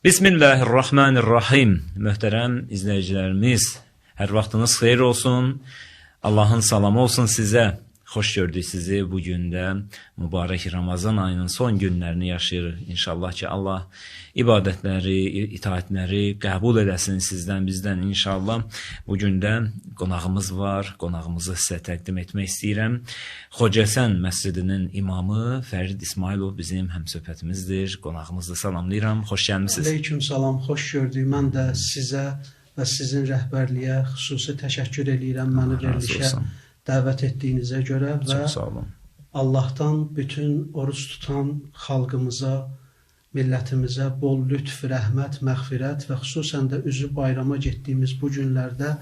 Bismillahirrahmanirrahim. Möhtərəm izləyicilərimiz, hər vaxtınız xeyir olsun. Allahın salamı olsun sizə. Xoş gördük sizi bu gündə. Mübarək Ramazan ayının son günlərini yaşayırıq. İnşallah ki, Allah ibadətləri, itaətləri qəbul edəsin sizdən, bizdən inşallah. Bu gündə qonağımız var. Qonağımızı sizə təqdim etmək istəyirəm. Xocəsən məscidinin imamı Fərid İsmailov bizim həmsöhbətimizdir. Qonağımızı salamlayıram. Xoş gəlmisiniz. Aleyküm salam, xoş gördük. Mən də sizə və sizin rəhbərliyə xüsusi təşəkkür edirəm. Məni verilişə dəvət etdiyinizə görə və Allahdan bütün oruç tutan xalqımıza, millətimizə bol lütf, rəhmət, məğfirət və xüsusən də üzü bayrama getdiyimiz bu günlərdə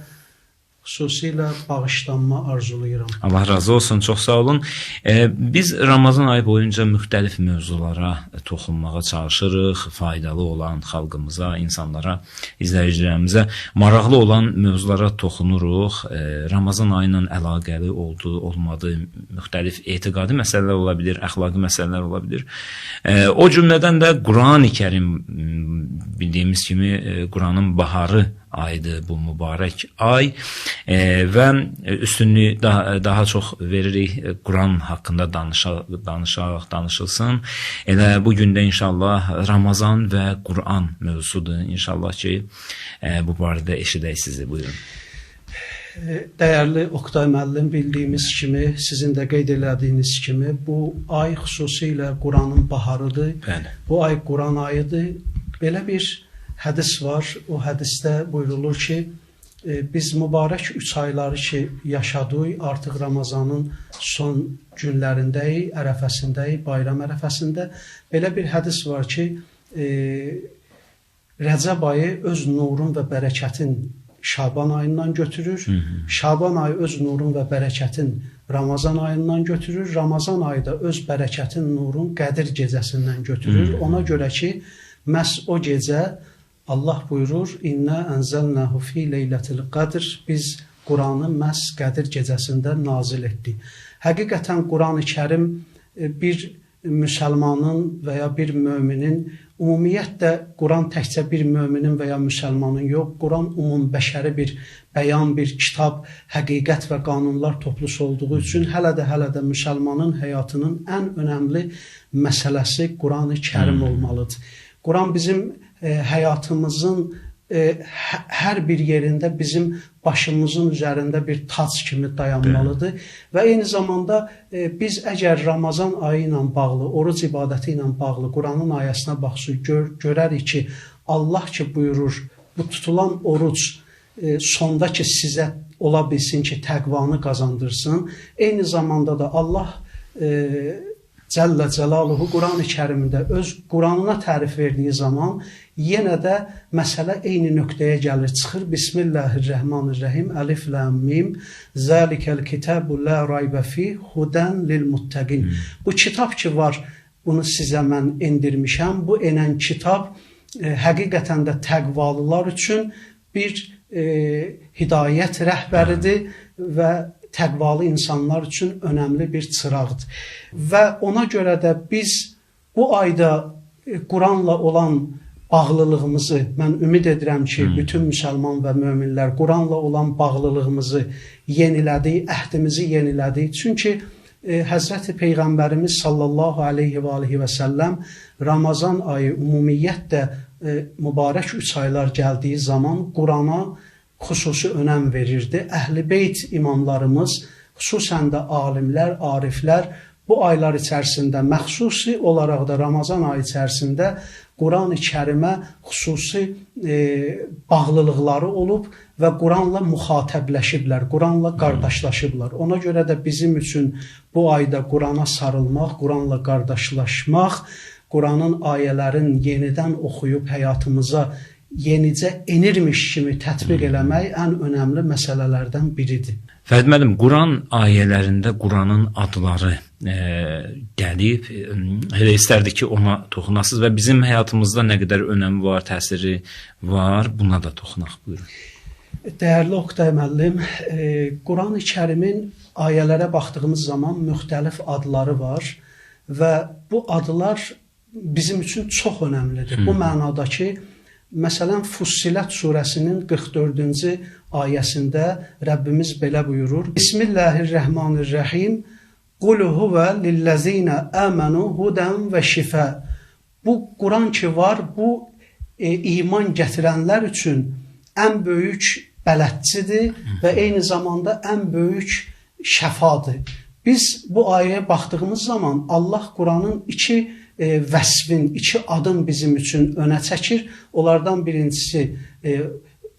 xüsusilə bağışlanma arzulayıram. Allah razı olsun, çox sağ olun. Biz Ramazan ayı boyunca müxtəlif mövzulara toxunmağa çalışırıq. Faydalı olan xalqımıza, insanlara, izləyicilərimizə maraqlı olan mövzulara toxunuruq. Ramazan ayının əlaqəli olduğu, olmadığı müxtəlif etiqadi məsələlər ola bilir, əxlaqi məsələlər ola bilir. O cümlədən də Quran-ı Kərim bildiyimiz kimi Quranın baharı aydır bu mübarək ay və üstünlüyü daha çox veririk Quran haqqında danışılsın. Elə bu gündə inşallah Ramazan və Quran mövzusudur. İnşallah ki, bu barədə eşidək sizi. Buyurun. Dəyərli Oqtay müəllim, bildiyimiz kimi, sizin də qeyd elədiyiniz kimi, bu ay xüsusilə Quranın baharıdır. Bəli. Bu ay Quran ayıdır. Belə bir hədis var. O hədisdə buyurulur ki, biz mübarək 3 ayları ki yaşadıq, artıq Ramazanın son günlərindəyik, ərəfəsindəyik, bayram ərəfəsində. Belə bir hədis var ki, Rəcəb ayı öz nurun və bərəkətin Şaban ayından götürür. Şaban ayı öz nurun və bərəkətin Ramazan ayından götürür. Ramazan ayı da öz bərəkətin, nurun Qədir gecəsindən götürür. Ona görə ki, məhz o gecə Allah buyurur, İnna ənzəlnəhu fi leylətil qədr. Biz Quranı məhz Qədir gecəsində nazil etdik. Həqiqətən Quran-ı Kərim bir müsəlmanın və ya bir möminin, ümumiyyətlə Quran təkcə bir möminin və ya müsəlmanın yox, Quran ümumbəşəri bir bəyan, bir kitab, həqiqət və qanunlar toplusu olduğu üçün hələ də müsəlmanın həyatının ən önəmli məsələsi Quran-ı Kərim olmalıdır. Quran bizim həyatımızın hər bir yerində bizim başımızın üzərində bir tac kimi dayanmalıdır. Və eyni zamanda biz əgər Ramazan ayı ilə bağlı, oruc ibadəti ilə bağlı Quranın ayəsinə baxsaq, görərik ki, Allah ki buyurur, bu tutulan oruc sonda ki sizə ola bilsin ki təqvanı qazandırsın. Eyni zamanda da Allah Cəllə Cəlaluhu Quran-ı Kərimdə öz Quranına tərif verdiyi zaman yenə də məsələ eyni nöqtəyə gəlir, çıxır. Bismillahirrahmanirrahim. Əlif lam mim. Zəlikəl kitabu la raybə fi hudən lil muttəqin. Bu kitab ki var, bunu sizə mən endirmişəm. Bu enən kitab həqiqətən də təqvalılar üçün bir hidayət rəhbəridir və təqvalı insanlar üçün önəmli bir çıraqdır. Və ona görə də biz bu ayda Quranla olan bağlılığımızı, mən ümid edirəm ki, bütün müsəlman və möminlər Quranla olan bağlılığımızı yenilədik, əhdimizi yenilədik. Çünki Həzrəti Peyğəmbərimiz sallallahu aleyhi və aleyhi və səlləm Ramazan ayı ümumiyyətlə mübarək 3 aylar gəldiyi zaman Qurana xüsusi önəm verirdi. Əhl-i Beyt imamlarımız, xüsusən də alimlər, ariflər bu aylar içərisində, məxsusi olaraq da Ramazan ayı içərisində Quran-ı Kərimə xüsusi bağlılıqları olub və Quranla müxatəbləşiblər, Quranla qardaşlaşıblar. Ona görə də bizim üçün bu ayda Qurana sarılmaq, Quranla qardaşlaşmaq, Quranın ayələrin yenidən oxuyub həyatımıza yenicə enirmiş kimi tətbiq eləmək ən önəmli məsələlərdən biridir. Fərid müəllim, Quran ayələrində Quranın adları gəlib, elə istərdik ki, ona toxunasınız və bizim həyatımızda nə qədər önəmi var, təsiri var, buna da toxunaq. Buyurun. Dəyərli Oqtay müəllim, Quran-ı Kərimin ayələrə baxdığımız zaman müxtəlif adları var və bu adlar bizim üçün çox önəmlidir. Bu mənada ki, məsələn, Fussilət surəsinin 44-cü ayəsində Rəbbimiz belə buyurur. Bismillahirrahmanirrahim. Qul huvə lillezine amanu hudən və şifə. Bu Quran ki var, bu iman gətirənlər üçün ən böyük bələdçidir və eyni zamanda ən böyük şəfadır. Biz bu ayəyə baxdığımız zaman Allah Quranın iki vəsfin, iki adım bizim üçün önə çəkir. Onlardan birincisi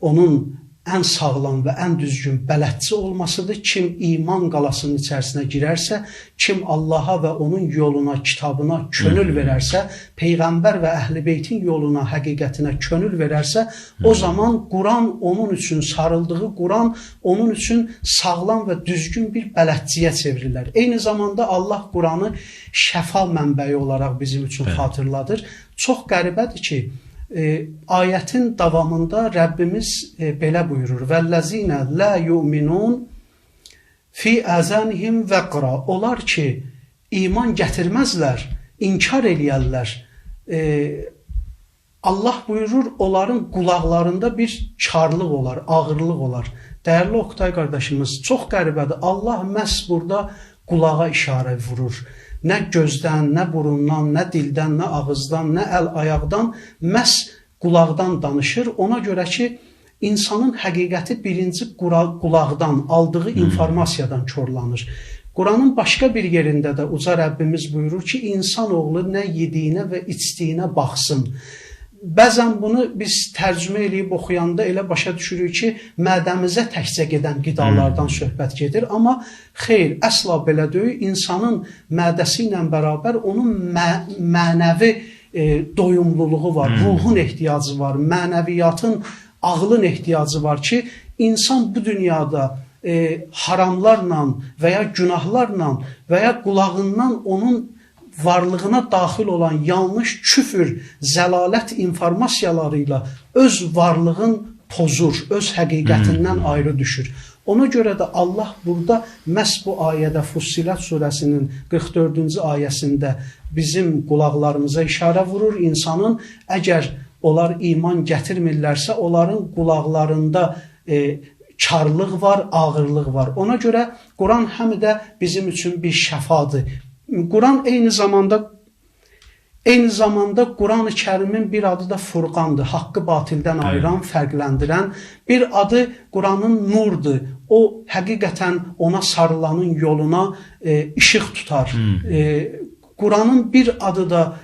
onun ən sağlam və ən düzgün bələdçi olmasıdır. Kim iman qalasının içərisinə girərsə, kim Allaha və onun yoluna, kitabına könül verərsə, Peyğəmbər və Əhl-i Beytin yoluna, həqiqətinə könül verərsə, o zaman Quran onun üçün sarıldığı Quran onun üçün sağlam və düzgün bir bələdçiyə çevrilər. Eyni zamanda Allah Quranı şəfa mənbəyi olaraq bizim üçün xatırladır. Çox qəribədir ki, ayətin davamında Rəbbimiz belə buyurur. Vəllezine la yu'minun fi azanihim vaqra. Onlar ki, iman gətirməzlər, inkar eləyərlər. Allah buyurur, onların qulaqlarında bir karlıq olar, ağırlıq olar. Dəyərli Oktay qardaşımız, çox qəribədir. Allah məhz burada qulağa işarə vurur. Nə gözdən, nə burundan, nə dildən, nə ağızdan, nə əl-ayaqdan, məhz qulaqdan danışır. Ona görə ki, insanın həqiqəti birinci qulaqdan, aldığı informasiyadan korlanır. Quranın başqa bir yerində də uca Rəbbimiz buyurur ki, insanoğlu nə yediyinə və içdiyinə baxsın. Bəzən bunu biz tərcümə eləyib oxuyanda elə başa düşürük ki, mədəmizə təkcə gedən qidalardan söhbət gedir. Amma xeyr, əsla belə deyil. İnsanın mədəsi ilə bərabər onun mənəvi doyumluluğu var, ruhun ehtiyacı var, mənəviyyatın, ağlın ehtiyacı var ki, insan bu dünyada haramlarla və ya günahlarla və ya qulağından onun varlığına daxil olan yanlış küfür, zəlalət informasiyalarıyla öz varlığın pozur, öz həqiqətindən ayrı düşür. Ona görə də Allah burada məhz bu ayədə Fussilət surəsinin 44-cü ayəsində bizim qulaqlarımıza işarə vurur. İnsanın əgər onlar iman gətirmirlərsə, onların qulaqlarında karlıq var, ağırlıq var. Ona görə Quran həm də bizim üçün bir şəfadır. Quran eyni zamanda Quran-ı Kərimin bir adı da Furqandır. Haqqı batildən ayıran, fərqləndirən. Bir adı Quranın nurdur. O həqiqətən ona sarılanın yoluna işıq tutar. Quranın bir adı da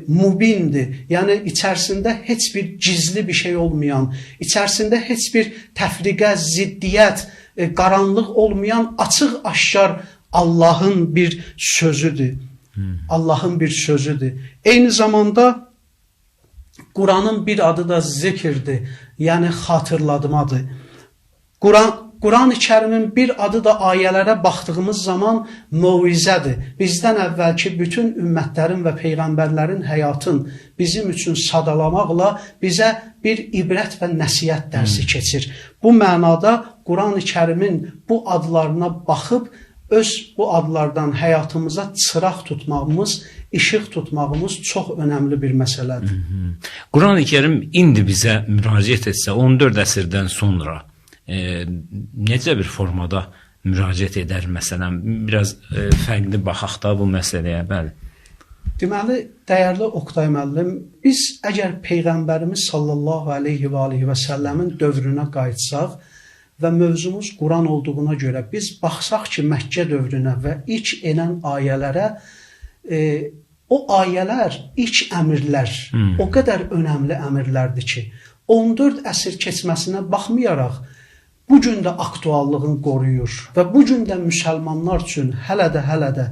mubindir. Yəni içərisində heç bir gizli bir şey olmayan, içərisində heç bir təfriqə, ziddiyyət, qaranlıq olmayan, açıq aşkar Allahın bir sözüdür. Allahın bir sözüdür. Eyni zamanda Quranın bir adı da zikirdir. Yəni xatırladmadır. Quran-ı Kərimin bir adı da ayələrə baxdığımız zaman mövizədir. Bizdən əvvəlki bütün ümmətlərin və peyğəmbərlərin həyatın bizim üçün sadalamaqla bizə bir ibrət və nəsihət dərsi keçir. Bu mənada Quran-ı Kərimin bu adlarına baxıb bu adlardan həyatımıza çıraq tutmağımız, işıq tutmağımız çox önəmli bir məsələdir. Quran-ı Kərim indi bizə müraciət etsə, 14 əsrdən sonra necə bir formada müraciət edər məsələn? Biraz fərqli baxaq da bu məsələyə, bəli. Deməli, dəyərli Oktay müəllim, biz əgər Peyğəmbərimiz sallallahu aleyhi və aleyhi və səlləmin dövrünə qayıtsaq və mövzumuz Quran olduğuna görə biz baxsaq ki, Məkkə dövrünə və ilk enən ayələrə, o ayələr, ilk əmirlər o qədər önəmli əmirlərdir ki, 14 əsr keçməsinə baxmayaraq, bu gün də aktuallığını qoruyur və bu gün də müsəlmanlar üçün hələ də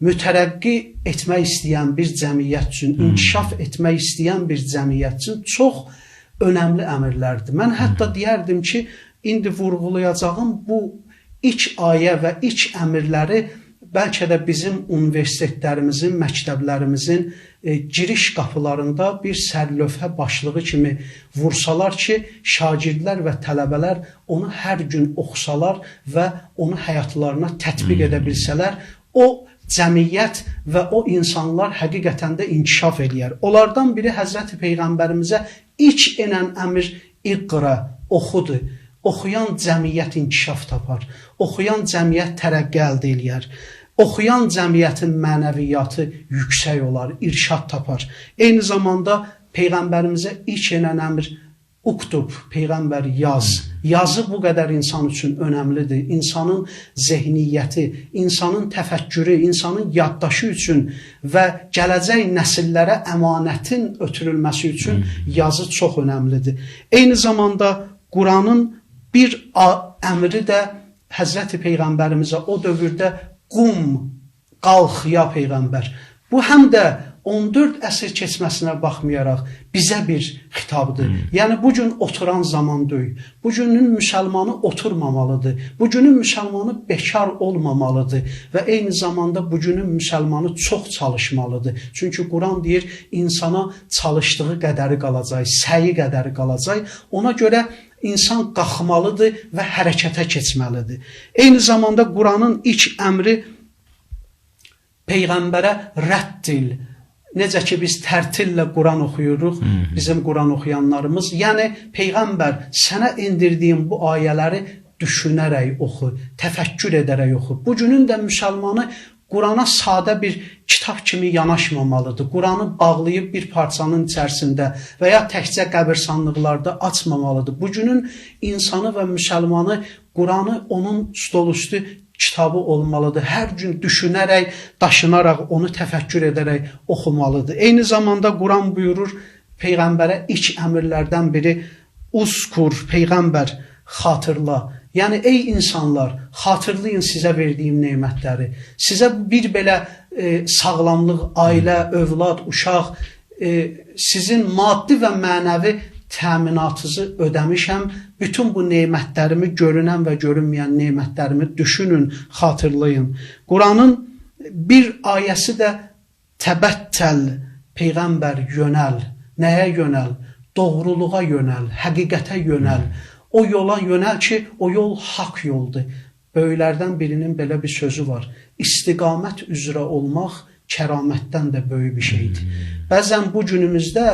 mütərəqqi etmək istəyən bir cəmiyyət üçün, inkişaf etmək istəyən bir cəmiyyət üçün çox önəmli əmirlərdir. Mən hətta deyərdim ki, indi vurğulayacağım bu ilk ayə və ilk əmirləri bəlkə də bizim universitetlərimizin, məktəblərimizin giriş qapılarında bir sərlövhə başlığı kimi vursalar ki, şagirdlər və tələbələr onu hər gün oxusalar və onu həyatlarına tətbiq edə bilsələr, o cəmiyyət və o insanlar həqiqətən də inkişaf eləyər. Onlardan biri Həzrəti Peyğəmbərimizə ilk enən əmr iqra, oxudur. Oxuyan cəmiyyət inkişaf tapar. Oxuyan cəmiyyət tərəqqi əldə eləyər. Oxuyan cəmiyyətin mənəviyyatı yüksək olar, irşad tapar. Eyni zamanda Peyğəmbərimizə ilk enən əmr uktub, Peyğəmbər yaz. Yazı bu qədər insan üçün önəmlidir. İnsanın zehniyyəti, insanın təfəkkürü, insanın yaddaşı üçün və gələcək nəsillərə əmanətin ötürülməsi üçün yazı çox önəmlidir. Eyni zamanda Quranın bir əmri də Həzrəti Peyğəmbərimizə o dövrdə qum, qalx ya Peyğəmbər. Bu həm də 14 əsr keçməsinə baxmayaraq bizə bir xitabdır. Yəni bugün oturan zaman deyil. Bugünün müsəlmanı oturmamalıdır. Bugünün müsəlmanı bekar olmamalıdır və eyni zamanda bugünün müsəlmanı çox çalışmalıdır. Çünki Quran deyir, insana çalışdığı qədəri qalacaq, səyi qədəri qalacaq. Ona görə insan qalxmalıdır və hərəkətə keçməlidir. Eyni zamanda Quranın ilk əmri Peyğəmbərə rəddil. Necə ki biz tərtillə Quran oxuyuruq, bizim Quran oxuyanlarımız. Yəni Peyğəmbər sənə indirdiyin bu ayələri düşünərək oxu, təfəkkür edərək oxu. Bugünün də müsəlmanı Qurana sadə bir kitab kimi yanaşmamalıdır. Quranı bağlayıb bir parçanın içərisində və ya təkcə qəbirstanlıqlarda açmamalıdır. Bugünün insanı və müsəlmanı Quranı onun stolüstü kitabı olmalıdır. Hər gün düşünərək, daşınaraq, onu təfəkkür edərək oxumalıdır. Eyni zamanda Quran buyurur, Peyğəmbərə ilk əmrlərdən biri uzkur, Peyğəmbər xatırla. Yəni ey insanlar, xatırlayın sizə verdiyim nemətləri. Sizə bir belə sağlamlıq, ailə, övlad, uşaq, sizin maddi və mənəvi təminatınızı ödəmişəm. Bütün bu nemətlərimi, görünən və görünməyən nemətlərimi düşünün, xatırlayın. Quranın bir ayəsi də təbəttəl, Peyğəmbər yönəl. Nəyə yönəl? Doğruluğa yönəl, həqiqətə yönəl. O yola yönəl ki, o yol haqq yoldur. Böyüklərdən birinin belə bir sözü var. İstiqamət üzrə olmaq kəramətdən də böyük bir şeydir. Bəzən bu günümüzdə,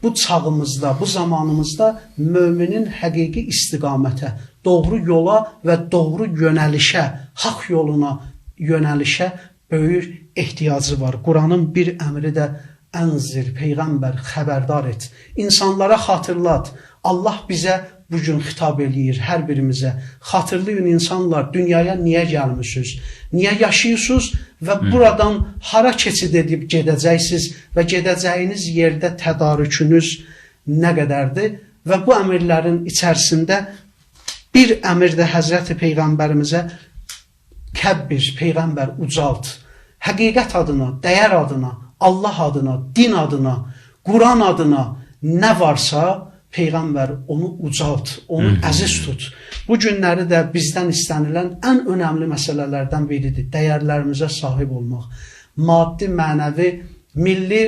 bu çağımızda, bu zamanımızda möminin həqiqi istiqamətə, doğru yola və doğru yönəlişə, haqq yoluna yönəlişə böyük ehtiyacı var. Quranın bir əmri də ənzir, Peyğəmbər xəbərdar et. İnsanlara xatırlat. Allah bizə bugün xitab eləyir hər birimizə. Xatırlayın insanlar, dünyaya niyə gəlmişsiniz? Niyə yaşayırsınız və buradan hara keçid edib gedəcəksiniz və gedəcəyiniz yerdə tədarükünüz nə qədərdir? Və bu əmrlərin içərisində bir əmr də Həzrəti Peyğəmbərimizə kəbbir, Peyğəmbər ucalt. Həqiqət adına, dəyər adına, Allah adına, din adına, Quran adına nə varsa Peyğəmbər onu ucalt, onu əziz tut. Bu günləri də bizdən istənilən ən önəmli məsələlərdən biridir. Dəyərlərimizə sahib olmaq. Maddi, mənəvi, milli,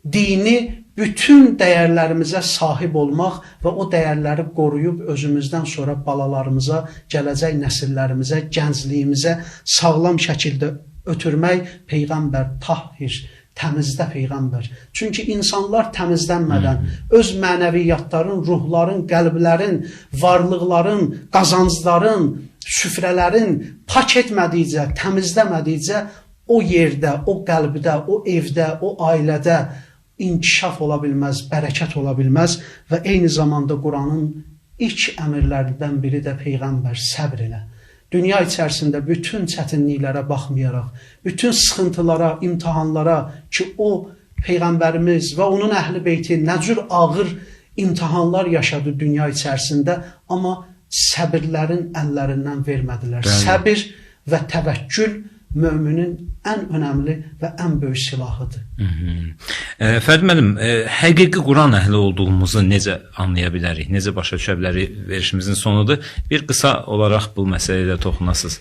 dini bütün dəyərlərimizə sahib olmaq və o dəyərləri qoruyub özümüzdən sonra balalarımıza, gələcək nəsillərimizə, gəncliyimizə sağlam şəkildə ötürmək. Peyğəmbər tahhir, təmizdə Peyğəmbər. Çünki insanlar təmizlənmədən öz mənəviyyatların, ruhların, qəlblərin, varlıqların, qazancların, süfrələrin pak etmədikcə, təmizləmədikcə o yerdə, o qəlbdə, o evdə, o ailədə inkişaf ola bilməz, bərəkət ola bilməz və eyni zamanda Quranın ilk əmrlərindən biri də Peyğəmbər səbr elə. Dünya içərisində bütün çətinliklərə baxmayaraq, bütün sıxıntılara, imtahanlara ki, o Peyğəmbərimiz və onun əhl-i beyti nə cür ağır imtahanlar yaşadı dünya içərisində, amma səbirlərin əllərindən vermədilər. Bəli. Səbir və təvəkkül müminin ən önəmli və ən böyük silahıdır. Fərdi müəllim, həqiqi Quran əhli olduğumuzu necə anlaya bilərik, necə başa düşə bilərik verişimizin sonudur. Bir qısa olaraq bu məsələyə toxunasınız.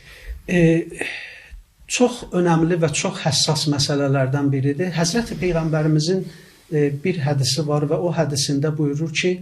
Çox önəmli və çox həssas məsələlərdən biridir. Həzrəti Peyğəmbərimizin bir hədisi var və o hədisində buyurur ki,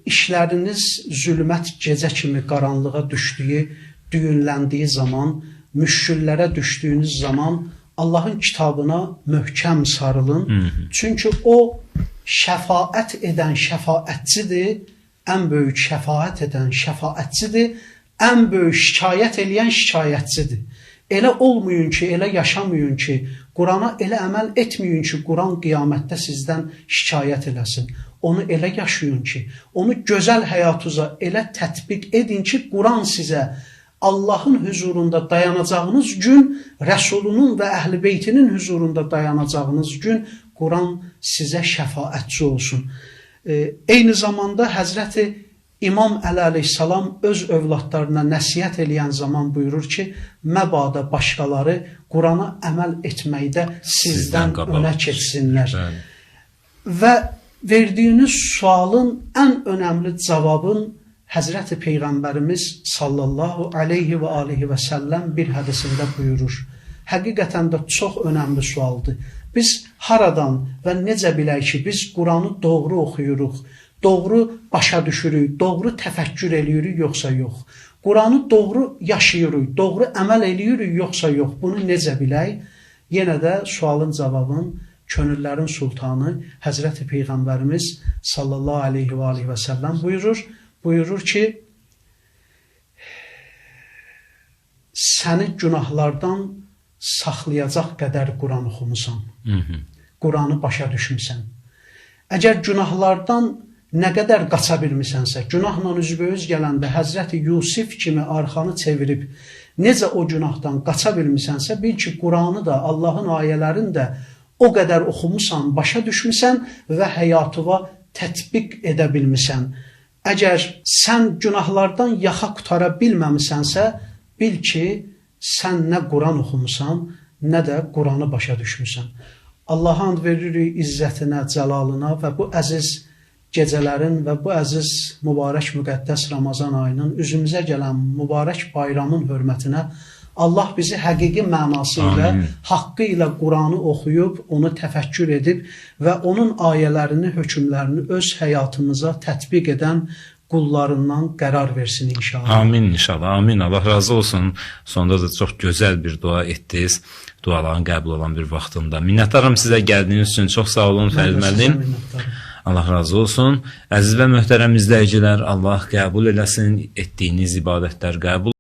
işləriniz zülmət gecə kimi qaranlığa düşdüyü, düyünləndiyi zaman müşküllərə düşdüyünüz zaman Allahın kitabına möhkəm sarılın. Çünki o şəfaət edən şəfaətçidir, ən böyük şəfaət edən şəfaətçidir, ən böyük şikayət eləyən şikayətçidir. Elə olmayın ki, elə yaşamayın ki, Qurana elə əməl etməyin ki, Quran qiyamətdə sizdən şikayət eləsin. Onu elə yaşayın ki, onu gözəl həyatınıza elə tətbiq edin ki, Quran sizə Allahın huzurunda dayanacağınız gün, Rəsulunun və Əhl-i Beytinin huzurunda dayanacağınız gün Quran sizə şəfaətçi olsun. Eyni zamanda Həzrəti İmam Əli əleyhissalam öz övladlarına nəsihət eləyən zaman buyurur ki, məbada başqaları Qurana əməl etməkdə sizdən önə keçsinlər. Və verdiyiniz sualın ən önəmli cavabın Həzrəti Peyğəmbərimiz sallallahu aleyhi və aleyhi və səlləm bir hədisində buyurur. Həqiqətən də çox önəmli sualdır. Biz haradan və necə bilək ki, biz Quranı doğru oxuyuruq, doğru başa düşürük, doğru təfəkkür eləyirik, yoxsa yox? Quranı doğru yaşayırıq, doğru əməl eləyirik, yoxsa yox? Bunu necə bilək? Yenə də sualın cavabın könüllərin sultanı Həzrəti Peyğəmbərimiz sallallahu aleyhi və aleyhi və səlləm buyurur. Buyurur ki, səni günahlardan saxlayacaq qədər Quran oxumusan, Quranı başa düşmüsən. Əgər günahlardan nə qədər qaça bilmisənsə, günahla üzbəüz gələndə Həzrəti Yusif kimi arxanı çevirib, necə o günahdan qaça bilmisənsə, bil ki, Quranı da, Allahın ayələrini də o qədər oxumusan, başa düşmüsən və həyatıva tətbiq edə bilmisən. Əgər sən günahlardan yaxa qutara bilməmisənsə, bil ki, sən nə Quran oxumusan, nə də Quranı başa düşmüsən. Allaha and veririk izzətinə, cəlalına və bu əziz gecələrin və bu əziz mübarək müqəddəs Ramazan ayının üzümüzə gələn mübarək bayramın hörmətinə Allah bizi həqiqi mənası ilə, haqqı ilə Quranı oxuyub, onu təfəkkür edib və onun ayələrini, hökmlərini öz həyatımıza tətbiq edən qullarından qərar versin inşallah. Amin inşallah, amin. Allah razı olsun. Sonda da çox gözəl bir dua etdiniz. Duaların qəbul olan bir vaxtında. Minnətdaram sizə gəldiyiniz üçün. Çox sağ olun Fərid müəllim. Allah razı olsun. Əziz və möhtərəm izləyicilər, Allah qəbul eləsin. Etdiyiniz ibadətlər qəbul